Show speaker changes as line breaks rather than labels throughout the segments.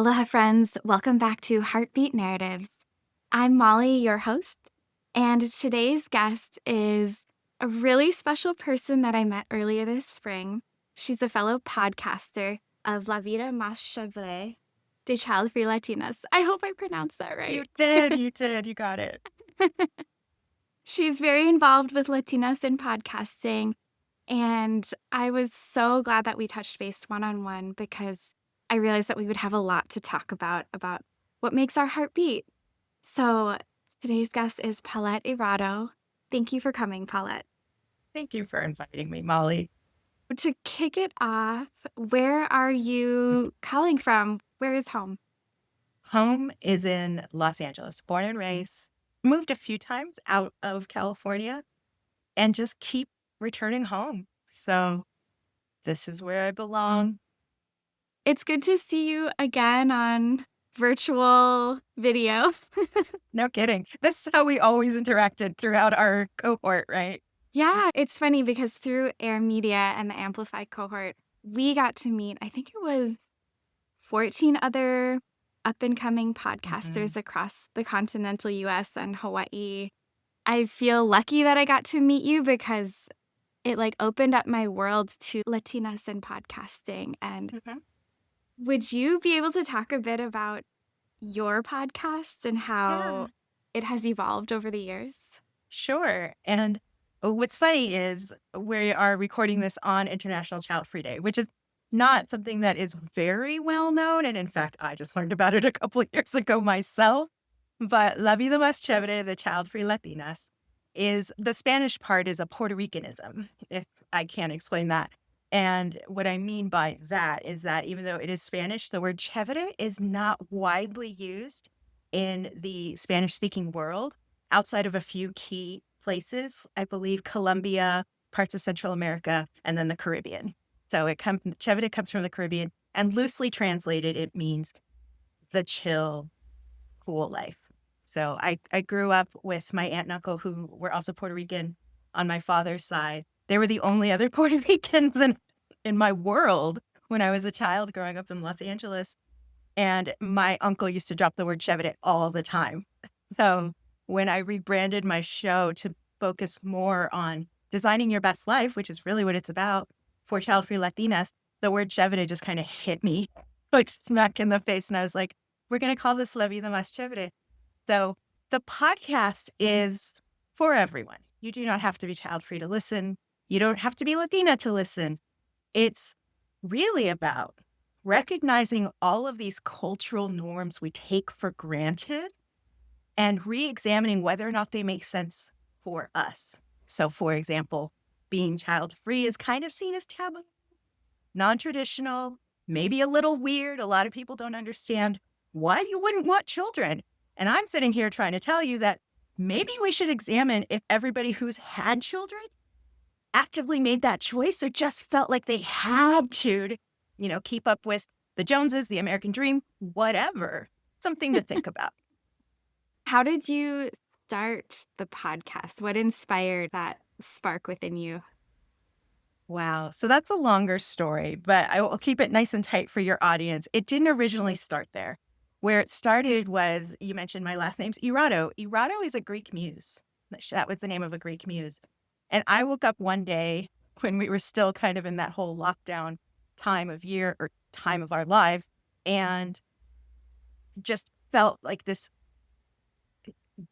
Aloha, friends. Welcome back to Heartbeat Narratives. I'm Molly, your host, and today's guest is a really special person that I met earlier this spring. She's a fellow podcaster of La Vida Más Chévere de Childfree Latinas. I hope I pronounced that right.
You did. You got it.
She's very involved with Latinas in podcasting, and I was so glad that we touched base one-on-one because I realized that we would have a lot to talk about what makes our heart beat. So today's guest is Paulette Erato. Thank you for coming, Paulette.
Thank you for inviting me, Molly.
To kick it off, where are you calling from? Where is home?
Home is in Los Angeles, born and raised. Moved a few times out of California and just keep returning home. So this is where I belong.
It's good to see you again on virtual video.
No kidding. This is how we always interacted throughout our cohort, right?
Yeah, it's funny because through Air Media and the Amplify cohort, we got to meet, I think it was 14 other up-and-coming podcasters across the continental US and Hawaii. I feel lucky that I got to meet you because it opened up my world to Latinas in podcasting. And would you be able to talk a bit about your podcast and how it has evolved over the years?
Sure. And what's funny is we are recording this on International Childfree Day, which is not something that is very well known. And in fact, I just learned about it a couple of years ago myself. But La Vida Más Chévere, the Childfree Latinas, is the Spanish part is a Puerto Ricanism, if I can't explain that. And what I mean by that is that even though it is Spanish, the word chévere is not widely used in the Spanish-speaking world outside of a few key places. I believe Colombia, parts of Central America, and then the Caribbean. So chévere comes from the Caribbean, and loosely translated, it means the chill, cool life. So I grew up with my aunt and uncle who were also Puerto Rican on my father's side. They were the only other Puerto Ricans in my world when I was a child growing up in Los Angeles. And my uncle used to drop the word chévere all the time. So when I rebranded my show to focus more on designing your best life, which is really what it's about for Childfree Latinas, the word chévere just kind of hit me like smack in the face. And I was like, we're going to call this La Vida Más Chévere. So the podcast is for everyone. You do not have to be child-free to listen. You don't have to be Latina to listen. It's really about recognizing all of these cultural norms we take for granted and re-examining whether or not they make sense for us. So, for example, being child-free is kind of seen as taboo, non-traditional, maybe a little weird. A lot of people don't understand why you wouldn't want children. And I'm sitting here trying to tell you that maybe we should examine if everybody who's had children actively made that choice or just felt like they had to, keep up with the Joneses, the American dream, whatever. Something to think about.
How did you start the podcast? What inspired that spark within you?
Wow. So that's a longer story, but I will keep it nice and tight for your audience. It didn't originally start there. Where it started was, you mentioned my last name's Erato. Erato is a Greek muse. That was the name of a Greek muse. And I woke up one day when we were still kind of in that whole lockdown time of year or time of our lives and just felt like this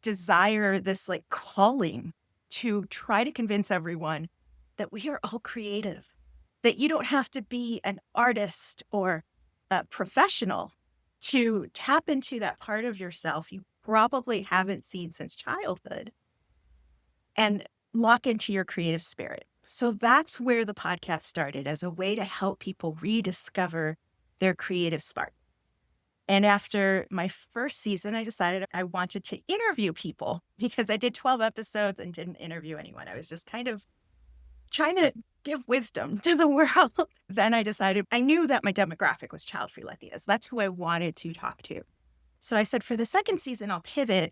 desire, this calling to try to convince everyone that we are all creative, that you don't have to be an artist or a professional to tap into that part of yourself you probably haven't seen since childhood and lock into your creative spirit. So that's where the podcast started, as a way to help people rediscover their creative spark. And after my first season, I decided I wanted to interview people because I did 12 episodes and didn't interview anyone. I was just kind of trying to give wisdom to the world. Then I decided, I knew that my demographic was child-free Latinas. That's who I wanted to talk to. So I said, for the second season, I'll pivot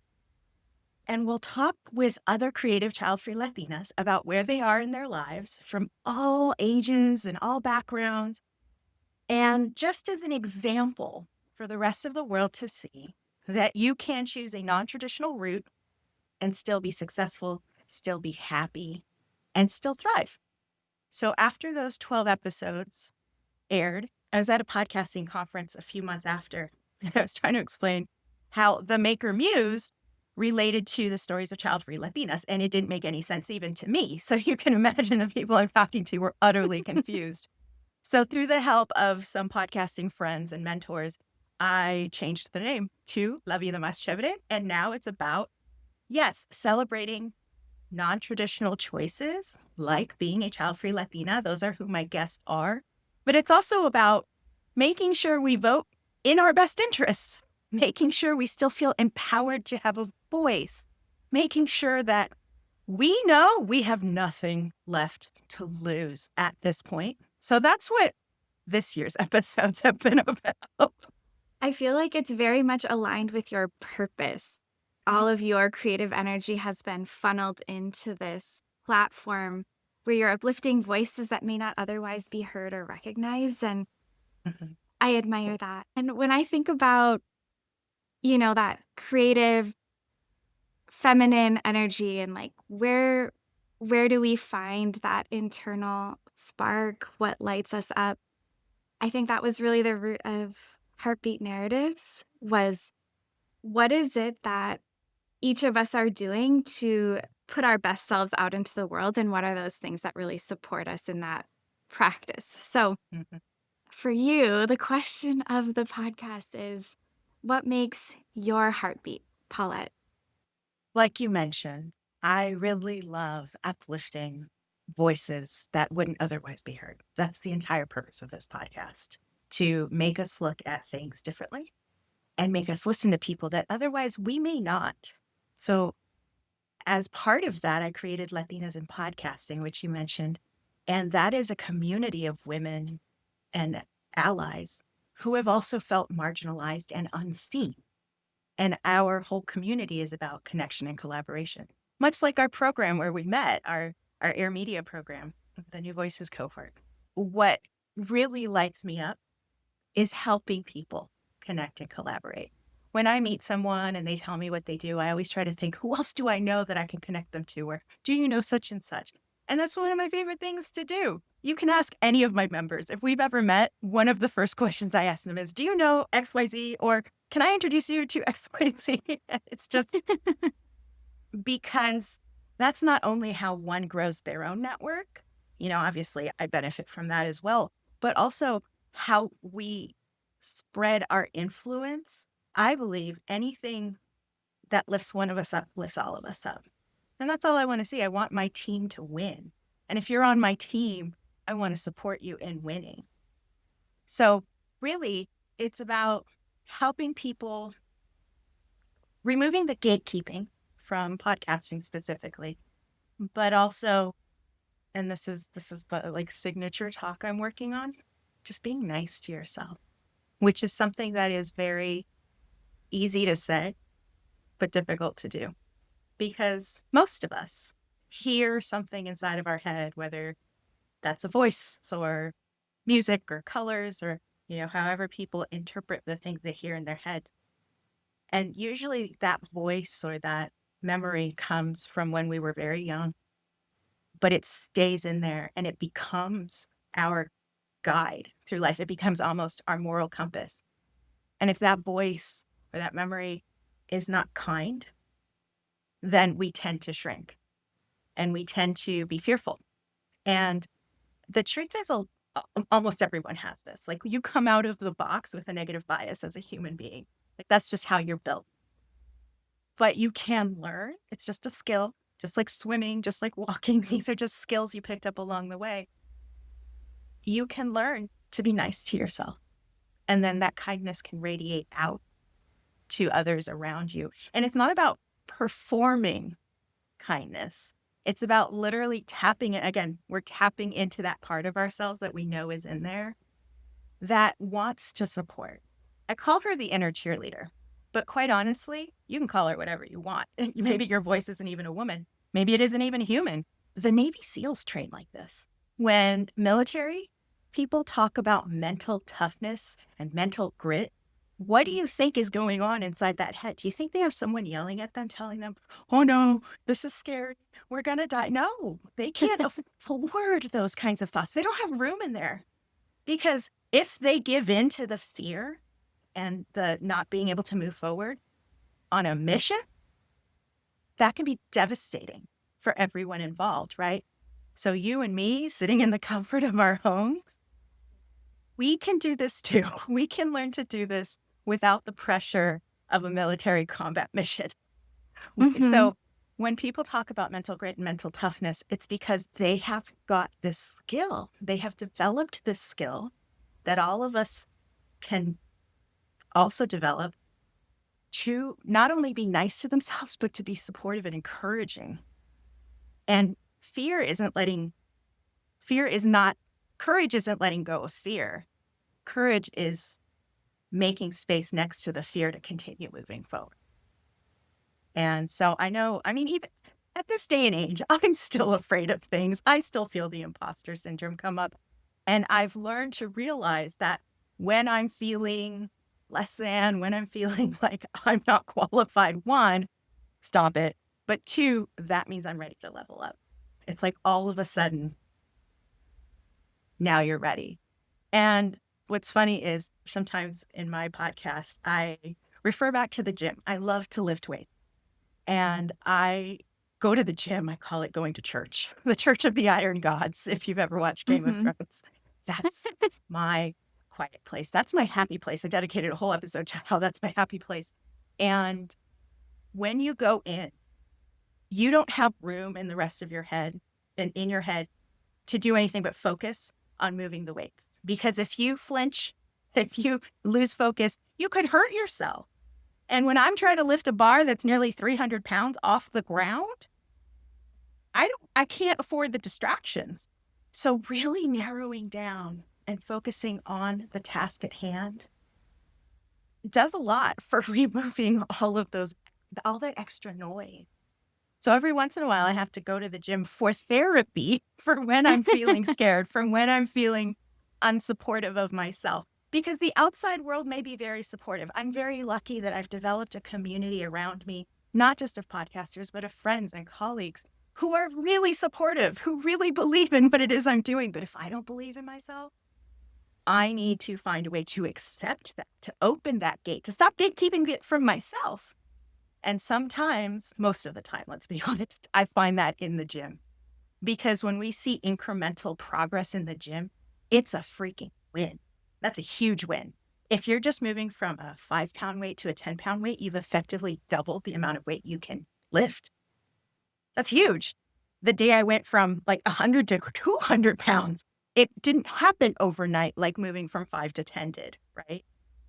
and we'll talk with other creative child-free Latinas about where they are in their lives from all ages and all backgrounds. And just as an example for the rest of the world to see that you can choose a non-traditional route and still be successful, still be happy, and still thrive. So after those 12 episodes aired, I was at a podcasting conference a few months after, and I was trying to explain how the Maker Muse related to the stories of Childfree Latinas, and it didn't make any sense even to me. So you can imagine the people I'm talking to were utterly confused. So through the help of some podcasting friends and mentors, I changed the name to La Vida Más Chévere, and now it's about, yes, celebrating non-traditional choices like being a child-free Latina. Those are who my guests are. But it's also about making sure we vote in our best interests, making sure we still feel empowered to have a voice, making sure that we know we have nothing left to lose at this point. So that's what this year's episodes have been about.
I feel like it's very much aligned with your purpose. All of your creative energy has been funneled into this platform where you're uplifting voices that may not otherwise be heard or recognized. And I admire that. And when I think about, that creative feminine energy and like where do we find that internal spark, what lights us up? I think that was really the root of Heartbeat Narratives, was what is it that each of us are doing to put our best selves out into the world, and what are those things that really support us in that practice? So for you, the question of the podcast is, what makes your heartbeat, Paulette?
Like you mentioned, I really love uplifting voices that wouldn't otherwise be heard. That's the entire purpose of this podcast, to make us look at things differently and make us listen to people that otherwise we may not. So as part of that, I created Latinas in Podcasting, which you mentioned. And that is a community of women and allies who have also felt marginalized and unseen. And our whole community is about connection and collaboration, much like our program where we met, our Air Media program, the New Voices cohort. What really lights me up is helping people connect and collaborate. When I meet someone and they tell me what they do, I always try to think, who else do I know that I can connect them to? Or do you know such and such? And that's one of my favorite things to do. You can ask any of my members. If we've ever met, one of the first questions I ask them is, do you know XYZ? Or can I introduce you to XYZ? It's just because that's not only how one grows their own network. Obviously I benefit from that as well, but also how we spread our influence. I believe anything that lifts one of us up lifts all of us up. And that's all I want to see. I want my team to win. And if you're on my team, I want to support you in winning. So really, it's about helping people, removing the gatekeeping from podcasting specifically, but also, and this is the like signature talk I'm working on, just being nice to yourself, which is something that is very easy to say, but difficult to do. Because most of us hear something inside of our head, whether that's a voice or music or colors or, however people interpret the things they hear in their head. And usually that voice or that memory comes from when we were very young, but it stays in there and it becomes our guide through life. It becomes almost our moral compass. And if that voice or that memory is not kind, then we tend to shrink and we tend to be fearful. And the truth is, almost everyone has this. Like, you come out of the box with a negative bias as a human being. Like, that's just how you're built. But you can learn. It's just a skill, just like swimming, just like walking. These are just skills you picked up along the way. You can learn to be nice to yourself. And then that kindness can radiate out to others around you. And it's not about performing kindness. It's about literally tapping it. Again, we're tapping into that part of ourselves that we know is in there that wants to support. I call her the inner cheerleader, but quite honestly, you can call her whatever you want. Maybe your voice isn't even a woman. Maybe it isn't even human. The Navy SEALs train like this. When military people talk about mental toughness and mental grit, what do you think is going on inside that head? Do you think they have someone yelling at them, telling them, oh no, this is scary, we're going to die? No, they can't afford those kinds of thoughts. They don't have room in there, because if they give in to the fear and the not being able to move forward on a mission, that can be devastating for everyone involved, right? So you and me sitting in the comfort of our homes, we can do this too. We can learn to do this without the pressure of a military combat mission.
Mm-hmm.
So when people talk about mental grit and mental toughness, it's because they have got this skill. They have developed this skill that all of us can also develop, to not only be nice to themselves, but to be supportive and encouraging. And courage isn't letting go of fear. Courage is making space next to the fear to continue moving forward. And so even at this day and age, I'm still afraid of things. I still feel the imposter syndrome come up. And I've learned to realize that when I'm feeling less than, when I'm feeling like I'm not qualified, one, stop it. But two, that means I'm ready to level up. It's like all of a sudden, now you're ready. And what's funny is sometimes in my podcast, I refer back to the gym. I love to lift weights. And I go to the gym. I call it going to church, the Church of the Iron Gods. If you've ever watched Game of
Mm-hmm.
Thrones, that's my quiet place. That's my happy place. I dedicated a whole episode to how that's my happy place. And when you go in, you don't have room in the rest of your head and in your head to do anything but focus on moving the weights. Because if you flinch, if you lose focus, you could hurt yourself. And when I'm trying to lift a bar that's nearly 300 pounds off the ground, I can't afford the distractions. So really narrowing down and focusing on the task at hand does a lot for removing all that extra noise. So every once in a while, I have to go to the gym for therapy for when I'm feeling scared, for when I'm feeling unsupportive of myself. Because the outside world may be very supportive. I'm very lucky that I've developed a community around me, not just of podcasters, but of friends and colleagues who are really supportive, who really believe in what it is I'm doing. But if I don't believe in myself, I need to find a way to accept that, to open that gate, to stop gatekeeping it from myself. And sometimes, most of the time, let's be honest, I find that in the gym. Because when we see incremental progress in the gym, it's a freaking win. That's a huge win. If you're just moving from a 5-pound weight to a 10-pound weight, you've effectively doubled the amount of weight you can lift. That's huge. The day I went from like 100 to 200 pounds, it didn't happen overnight like moving from 5 to 10 did, right?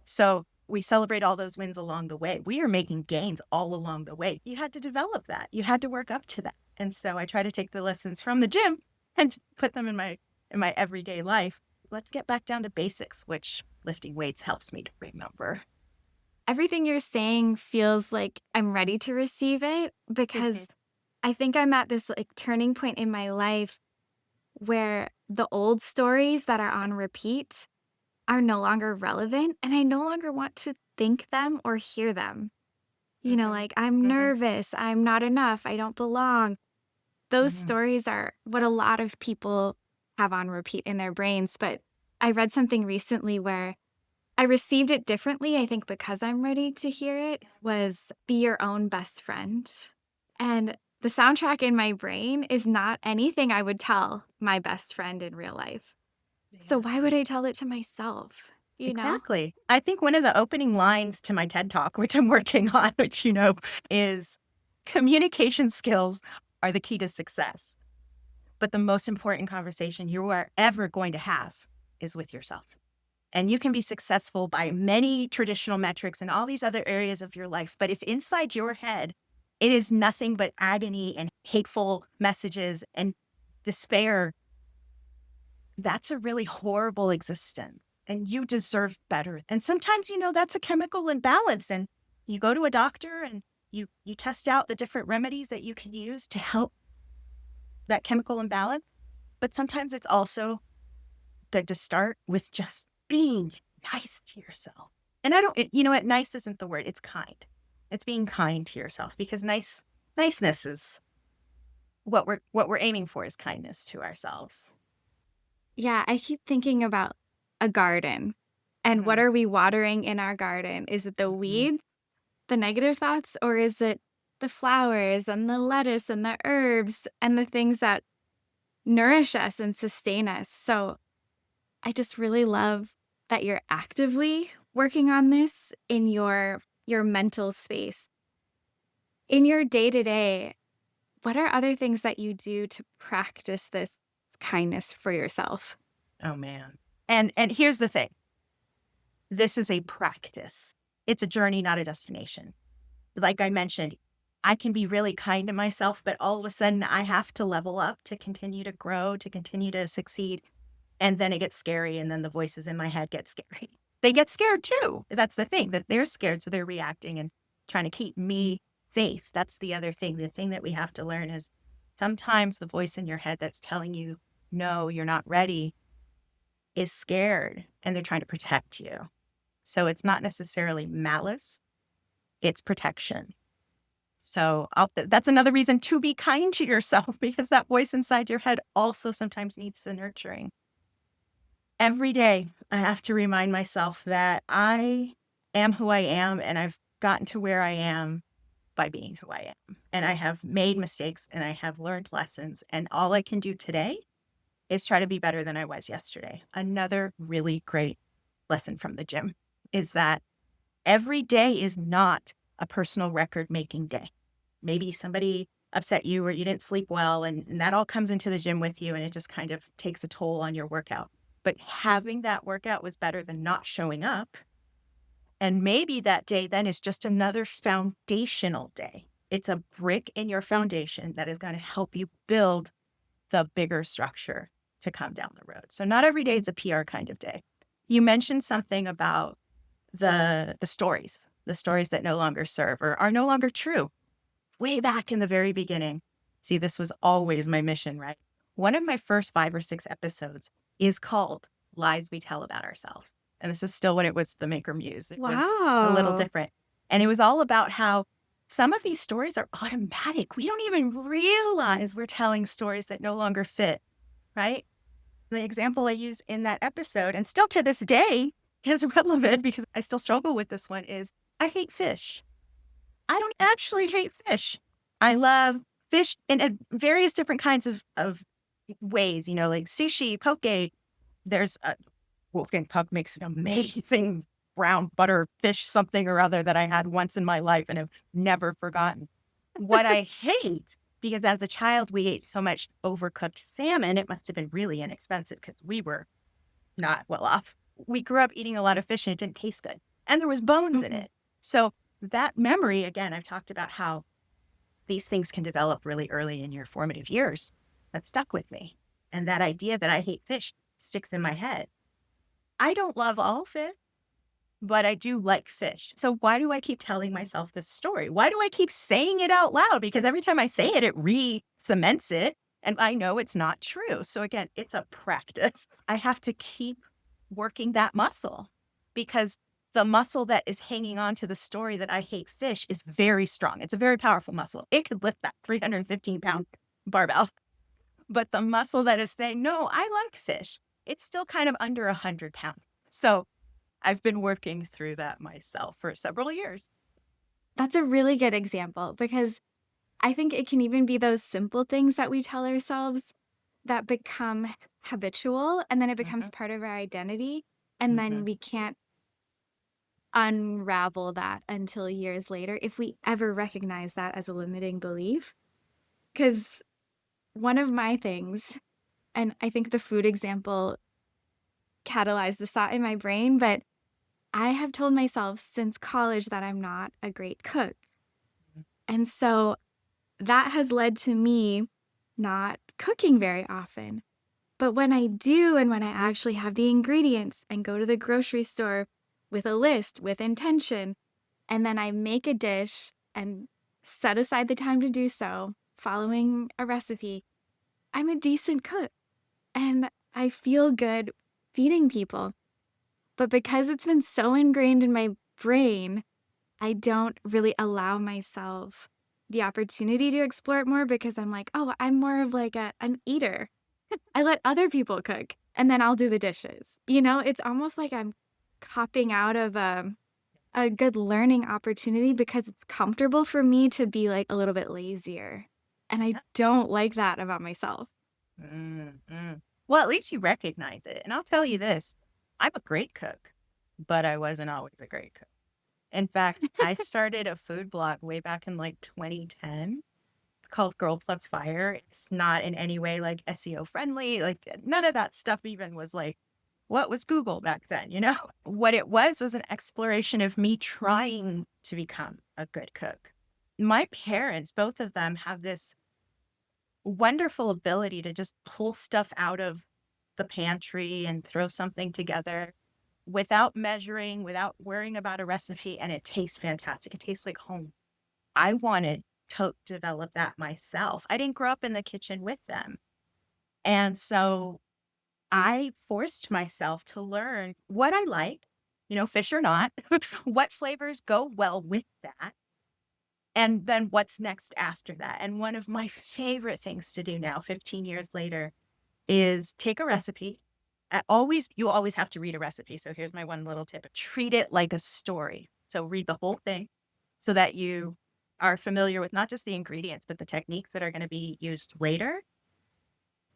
So we celebrate all those wins along the way. We are making gains all along the way. You had to develop that. You had to work up to that. And so I try to take the lessons from the gym and put them in my everyday life. Let's get back down to basics, which lifting weights helps me to remember.
Everything you're saying feels like I'm ready to receive it, because I think I'm at this like turning point in my life where the old stories that are on repeat are no longer relevant, and I no longer want to think them or hear them. Like, I'm nervous, I'm not enough, I don't belong. Those stories are what a lot of people have on repeat in their brains. But I read something recently where I received it differently, I think because I'm ready to hear it, was be your own best friend. And the soundtrack in my brain is not anything I would tell my best friend in real life. So why would I tell it to myself?
Exactly. I think one of the opening lines to my TED Talk, which I'm working on, which is communication skills are the key to success. But the most important conversation you are ever going to have is with yourself. And you can be successful by many traditional metrics and all these other areas of your life. But if inside your head, it is nothing but agony and hateful messages and despair, that's a really horrible existence. And you deserve better. And sometimes, that's a chemical imbalance. And you go to a doctor and you test out the different remedies that you can use to help that chemical imbalance. But sometimes it's also good to start with just being nice to yourself. And I don't, you know what? Nice isn't the word. It's kind. It's being kind to yourself, because niceness is what we're aiming for, is kindness to ourselves.
Yeah, I keep thinking about a garden. And what
Mhm.
are we watering in our garden? Is it the
Mhm.
weeds, the negative thoughts, or is it the flowers and the lettuce and the herbs and the things that nourish us and sustain us? So I just really love that you're actively working on this in your mental space. In your day-to-day, what are other things that you do to practice this kindness for yourself?
Oh man. And here's the thing. This is a practice. It's a journey, not a destination. Like I mentioned, I can be really kind to myself, but all of a sudden I have to level up to continue to grow, to continue to succeed. And then it gets scary. And then the voices in my head get scary. They get scared too. That's the thing, that they're scared. So they're reacting and trying to keep me safe. That's the other thing. The thing that we have to learn is sometimes the voice in your head that's telling you, no, you're not ready, is scared, and they're trying to protect you. So it's not necessarily malice, it's protection. So that's another reason to be kind to yourself, because that voice inside your head also sometimes needs the nurturing. Every day, I have to remind myself that I am who I am, and I've gotten to where I am by being who I am. And I have made mistakes and I have learned lessons. And all I can do today is try to be better than I was yesterday. Another really great lesson from the gym is that every day is not a personal record making day. Maybe somebody upset you or you didn't sleep well, and that all comes into the gym with you, and it just kind of takes a toll on your workout. But having that workout was better than not showing up. And maybe that day then is just another foundational day. It's a brick in your foundation that is going to help you build the bigger structure to come down the road. So not every day is a PR kind of day. You mentioned something about the stories that no longer serve or are no longer true. Way back in the very beginning, see, this was always my mission, right? One of my first 5 or 6 episodes is called Lies We Tell About Ourselves. And this is still when it was the Maker Muse. It was a little
Wow.
different. And it was all about how some of these stories are automatic. We don't even realize we're telling stories that no longer fit, right? The example I use in that episode, and still to this day is relevant because I still struggle with this one, is I hate fish. I don't actually hate fish. I love fish in various different kinds of ways, like sushi, poke. There's a Wolfgang Puck makes an amazing brown butter fish something or other that I had once in my life and have never forgotten. What I hate, because as a child we ate so much overcooked salmon, it must have been really inexpensive because we were not well off. We grew up eating a lot of fish and it didn't taste good. And there was bones in
Mhm.
it. So that memory, again, I've talked about how these things can develop really early in your formative years. That stuck with me. And that idea that I hate fish sticks in my head. I don't love all fish, but I do like fish. So why do I keep telling myself this story? Why do I keep saying it out loud? Because every time I say it, it re-cements it. And I know it's not true. So again, it's a practice. I have to keep working that muscle, because the muscle that is hanging on to the story that I hate fish is very strong. It's a very powerful muscle. It could lift that 315-pound barbell. But the muscle that is saying, no, I like fish, it's still kind of under 100 pounds. So I've been working through that myself for several years.
That's a really good example because I think it can even be those simple things that we tell ourselves that become habitual, and then it becomes
Mhm,
part of our identity. And then
mhm,
we can't unravel that until years later if we ever recognize that as a limiting belief. Because one of my things, and I think the food example catalyzed this thought in my brain, but I have told myself since college that I'm not a great cook. And so that has led to me not cooking very often. But when I do, and when I actually have the ingredients and go to the grocery store with a list, with intention, and then I make a dish and set aside the time to do so, following a recipe, I'm a decent cook and I feel good feeding people. But because it's been so ingrained in my brain, I don't really allow myself the opportunity to explore it more because I'm like, oh, I'm more of like an eater. I let other people cook and then I'll do the dishes. It's almost like I'm copping out of a good learning opportunity because it's comfortable for me to be like a little bit lazier. And I don't like that about myself.
Well, at least you recognize it. And I'll tell you this, I'm a great cook, but I wasn't always a great cook. In fact, I started a food blog way back in like 2010 called Girl Plus Fire. It's not in any way like SEO friendly. Like none of that stuff even was like, what was Google back then? What it was an exploration of me trying to become a good cook. My parents, both of them, have this wonderful ability to just pull stuff out of the pantry and throw something together without measuring, without worrying about a recipe, and it tastes fantastic. It tastes like home. I wanted to develop that myself. I didn't grow up in the kitchen with them. And so I forced myself to learn what I like, fish or not, what flavors go well with that, and then what's next after that. And one of my favorite things to do now, 15 years later, is take a recipe. You always have to read a recipe. So here's my one little tip. Treat it like a story. So read the whole thing so that you are familiar with not just the ingredients, but the techniques that are going to be used later.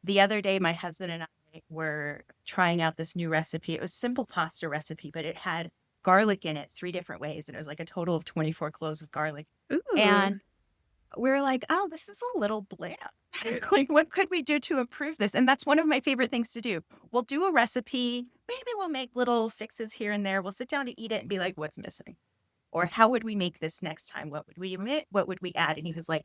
The other day, my husband and I were trying out this new recipe. It was a simple pasta recipe, but it had garlic in it 3 different ways. And it was like a total of 24 cloves of garlic.
Ooh.
And we were like, oh, this is a little bland. Like, what could we do to improve this? And that's one of my favorite things to do. We'll do a recipe. Maybe we'll make little fixes here and there. We'll sit down to eat it and be like, what's missing? Or how would we make this next time? What would we omit? What would we add? And he was like,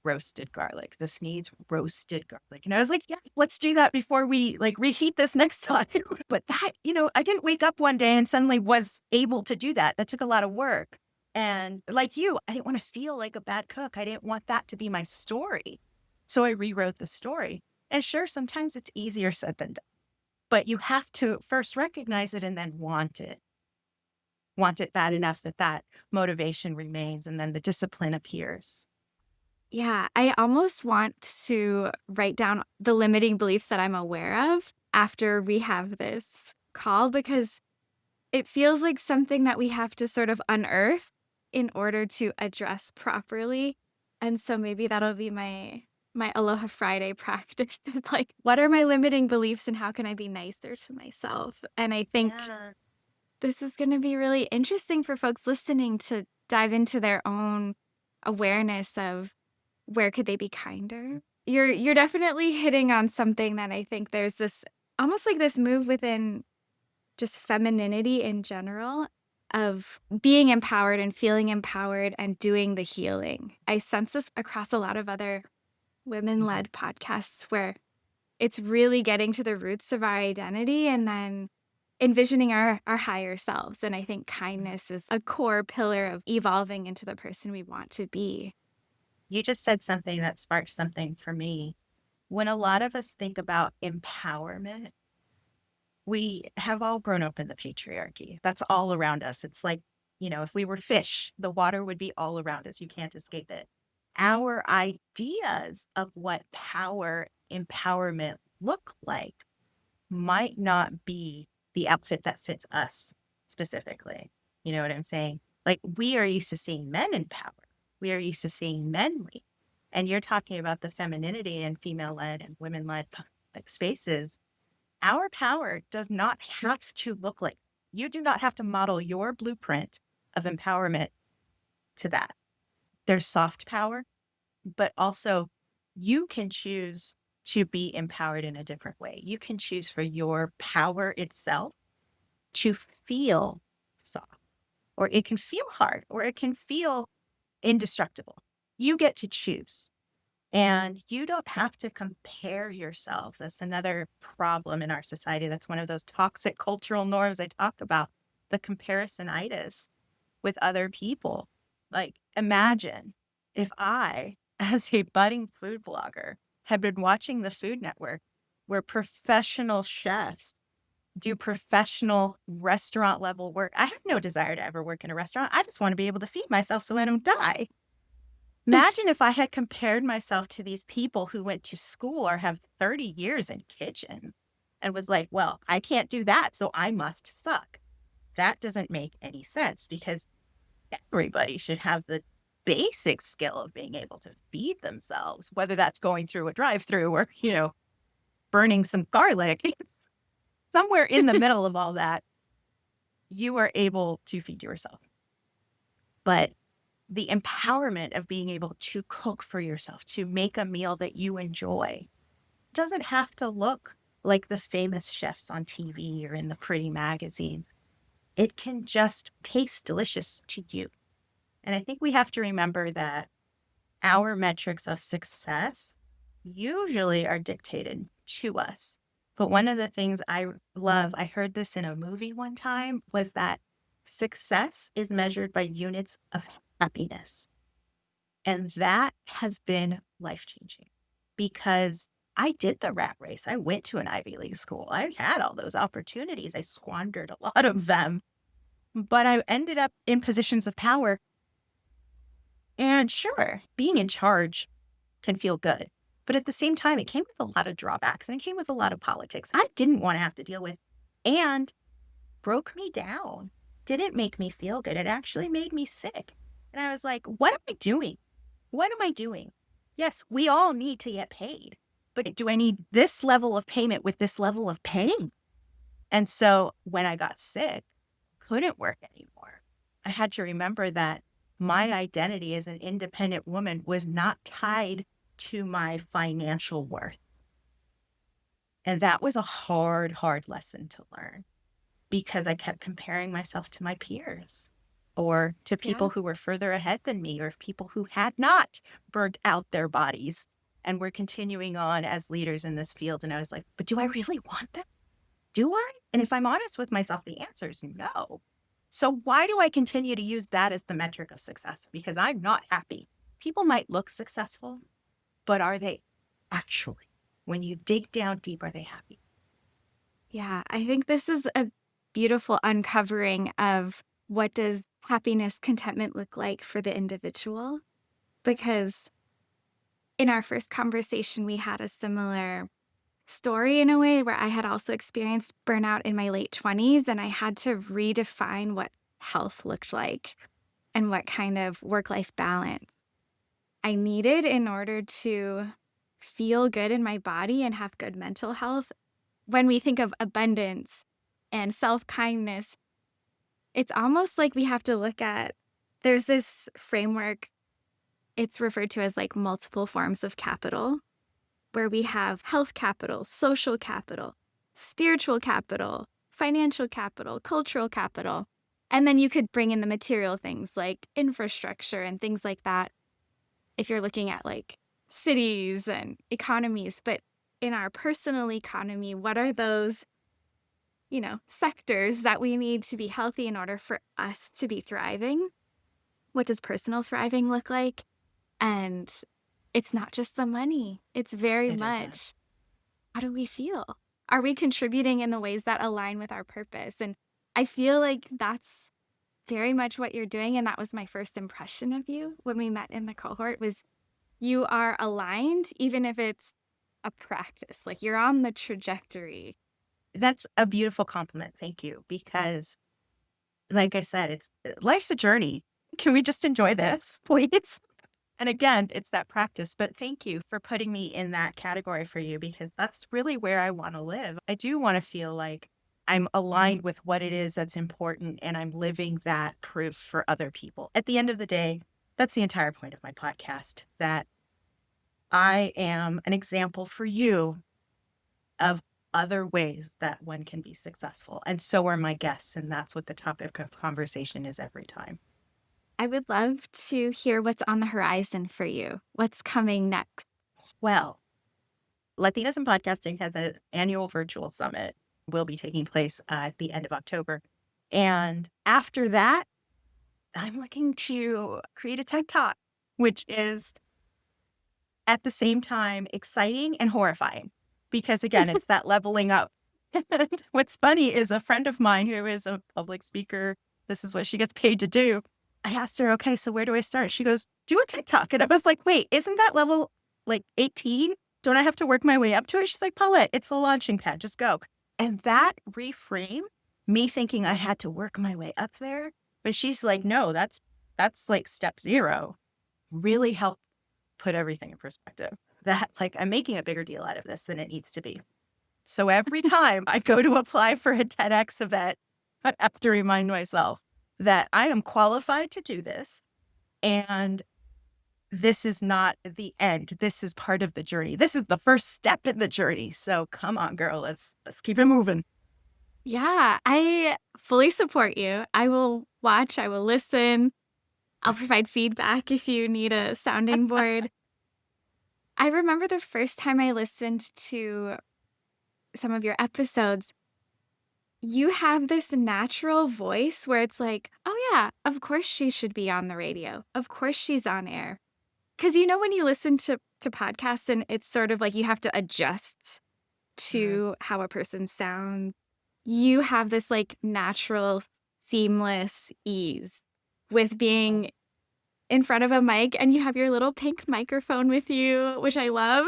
roasted garlic. This needs roasted garlic. And I was like, yeah, let's do that before we like reheat this next time. But that, I didn't wake up one day and suddenly was able to do that. That took a lot of work. And like you, I didn't want to feel like a bad cook. I didn't want that to be my story. So I rewrote the story. And sure, sometimes it's easier said than done. But you have to first recognize it and then want it. Want it bad enough that motivation remains and then the discipline appears.
Yeah, I almost want to write down the limiting beliefs that I'm aware of after we have this call because it feels like something that we have to sort of unearth in order to address properly. And so maybe that'll be my Aloha Friday practice. Like, what are my limiting beliefs and how can I be nicer to myself? And I think this is going to be really interesting for folks listening to dive into their own awareness of where could they be kinder. You're definitely hitting on something that I think there's this almost like this move within just femininity in general of being empowered and feeling empowered and doing the healing. I sense this across a lot of other women-led podcasts where it's really getting to the roots of our identity and then envisioning our higher selves. And I think kindness is a core pillar of evolving into the person we want to be.
You just said something that sparked something for me. When a lot of us think about empowerment, we have all grown up in the patriarchy. That's all around us. It's like, if we were fish, the water would be all around us. You can't escape it. Our ideas of what empowerment look like might not be the outfit that fits us specifically. You know what I'm saying? Like we are used to seeing men in power. We are used to seeing men lead. And you're talking about the femininity and female-led and women-led spaces. Our power does not have to look like, you do not have to model your blueprint of empowerment to that. There's soft power, but also you can choose to be empowered in a different way. You can choose for your power itself to feel soft, or it can feel hard, or it can feel indestructible. You get to choose. And you don't have to compare yourselves. That's another problem in our society. That's one of those toxic cultural norms I talk about, the comparisonitis with other people. Like, imagine if I, as a budding food blogger, had been watching the Food Network where professional chefs do professional restaurant level work. I have no desire to ever work in a restaurant. I just want to be able to feed myself so I don't die. Imagine if I had compared myself to these people who went to school or have 30 years in kitchen and was like, well, I can't do that, so I must suck. That doesn't make any sense because everybody should have the basic skill of being able to feed themselves, whether that's going through a drive-through or, burning some garlic. Somewhere in the middle of all that, you are able to feed yourself. But the empowerment of being able to cook for yourself, to make a meal that you enjoy, doesn't have to look like the famous chefs on TV or in the pretty magazines. It can just taste delicious to you. And I think we have to remember that our metrics of success usually are dictated to us. But one of the things I love, I heard this in a movie one time, was that success is measured by units of happiness. And that has been life-changing because I did the rat race. I went to an Ivy League school. I had all those opportunities. I squandered a lot of them, but I ended up in positions of power. And sure, being in charge can feel good. But at the same time, it came with a lot of drawbacks and it came with a lot of politics I didn't want to have to deal with and broke me down. Didn't make me feel good. It actually made me sick. And I was like, what am I doing? What am I doing? Yes, we all need to get paid. But do I need this level of payment with this level of pain? And so when I got sick, couldn't work anymore. I had to remember that my identity as an independent woman was not tied to my financial worth. And that was a hard, hard lesson to learn because I kept comparing myself to my peers or to people who were further ahead than me or people who had not burnt out their bodies and were continuing on as leaders in this field. And I was like, but do I really want them? Do I? And if I'm honest with myself, the answer is no. So why do I continue to use that as the metric of success? Because I'm not happy. People might look successful, but are they actually? When you dig down deep, are they happy?
Yeah, I think this is a beautiful uncovering of what does happiness, contentment look like for the individual? Because in our first conversation, we had a similar story in a way where I had also experienced burnout in my late 20s, and I had to redefine what health looked like and what kind of work-life balance I needed in order to feel good in my body and have good mental health. When we think of abundance and self-kindness, it's almost like we have to look at, there's this framework, it's referred to as like multiple forms of capital, where we have health capital, social capital, spiritual capital, financial capital, cultural capital. And then you could bring in the material things like infrastructure and things like that if you're looking at like cities and economies. But in our personal economy, what are those, sectors that we need to be healthy in order for us to be thriving? What does personal thriving look like? And it's not just the money. It's very much, how do we feel? Are we contributing in the ways that align with our purpose? And I feel like that's very much what you're doing. And that was my first impression of you when we met in the cohort, was you are aligned, even if it's a practice, like you're on the trajectory.
That's a beautiful compliment. Thank you. Because like I said, life's a journey. Can we just enjoy this, please? And again, it's that practice. But thank you for putting me in that category for you, because that's really where I want to live. I do want to feel like I'm aligned with what it is that's important and I'm living that proof for other people. At the end of the day, that's the entire point of my podcast, that I am an example for you of other ways that one can be successful. And so are my guests. And that's what the topic of conversation is every time.
I would love to hear what's on the horizon for you. What's coming next?
Well, Latinas in Podcasting has an annual virtual summit, will be taking place at the end of October. And after that, I'm looking to create a TED Talk, which is at the same time exciting and horrifying. Because again, it's that leveling up. And what's funny is a friend of mine who is a public speaker, this is what she gets paid to do. I asked her, okay, so where do I start? She goes, do a TikTok. And I was like, wait, isn't that level like 18? Don't I have to work my way up to it? She's like, Paulette, it's the launching pad. Just go. And that reframe me thinking I had to work my way up there. But she's like, no, that's like step 0. Really helped put everything in perspective. That like I'm making a bigger deal out of this than it needs to be. So every time I go to apply for a TEDx event, I have to remind myself that I am qualified to do this. And this is not the end. This is part of the journey. This is the first step in the journey. So come on, girl, let's keep it moving.
Yeah, I fully support you. I will watch, I will listen. I'll provide feedback if you need a sounding board. I remember the first time I listened to some of your episodes, you have this natural voice where it's like, oh yeah, of course she should be on the radio. Of course she's on air. Because when you listen to podcasts and it's sort of like you have to adjust to how a person sounds, you have this like natural, seamless ease with being in front of a mic, and you have your little pink microphone with you, which I love.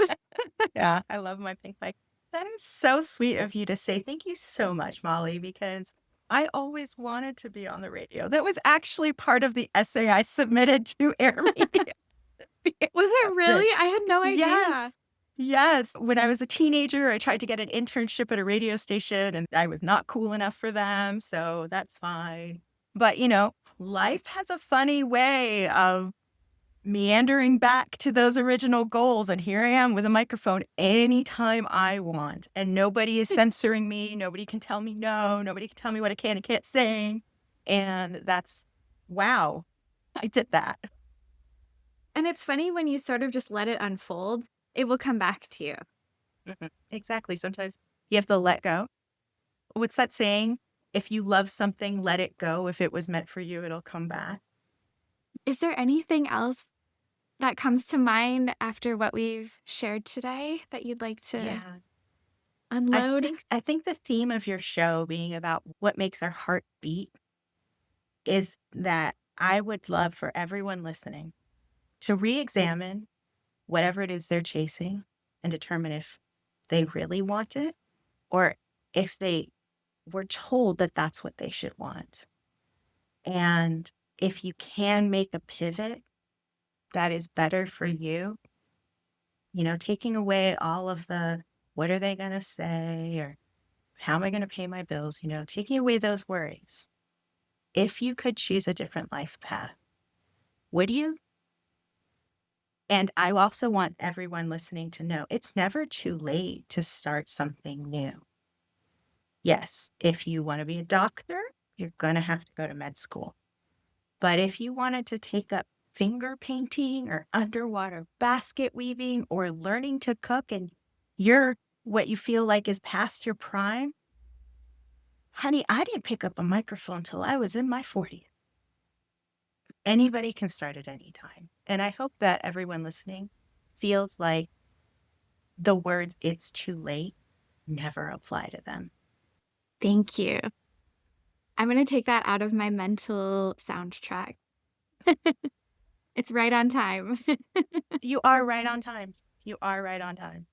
Yeah, I love my pink mic. That is so sweet of you to say. Thank you so much, Molly, because I always wanted to be on the radio. That was actually part of the essay I submitted to Air Media.
Was it really? I had no idea.
Yes. Yes. When I was a teenager, I tried to get an internship at a radio station and I was not cool enough for them. So that's fine. But, life has a funny way of meandering back to those original goals. And here I am with a microphone anytime I want. And nobody is censoring me. Nobody can tell me no. Nobody can tell me what I can and can't say. And that's, wow, I did that.
And it's funny when you sort of just let it unfold, it will come back to you.
Exactly. Sometimes you have to let go. What's that saying? If you love something, let it go. If it was meant for you, it'll come back.
Is there anything else that comes to mind after what we've shared today that you'd like to unload?
I think the theme of your show being about what makes our heart beat is that I would love for everyone listening to re-examine whatever it is they're chasing and determine if they really want it or if they were told that that's what they should want. And if you can make a pivot that is better for you, taking away all of the, what are they going to say? Or how am I going to pay my bills? Taking away those worries. If you could choose a different life path, would you? And I also want everyone listening to know it's never too late to start something new. Yes, if you want to be a doctor, you're going to have to go to med school. But if you wanted to take up finger painting or underwater basket weaving or learning to cook and you're what you feel like is past your prime, honey, I didn't pick up a microphone until I was in my 40s. Anybody can start at any time. And I hope that everyone listening feels like the words "it's too late" never apply to them.
Thank you. I'm going to take that out of my mental soundtrack. It's right on time.
You are right on time. You are right on time.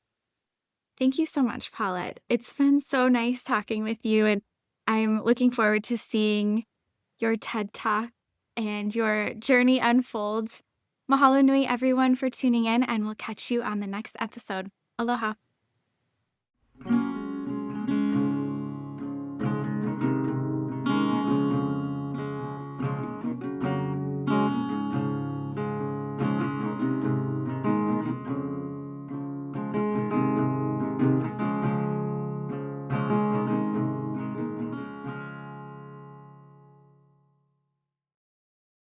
Thank you so much, Paulette. It's been so nice talking with you, and I'm looking forward to seeing your TED Talk and your journey unfold. Mahalo nui, everyone, for tuning in, and we'll catch you on the next episode. Aloha.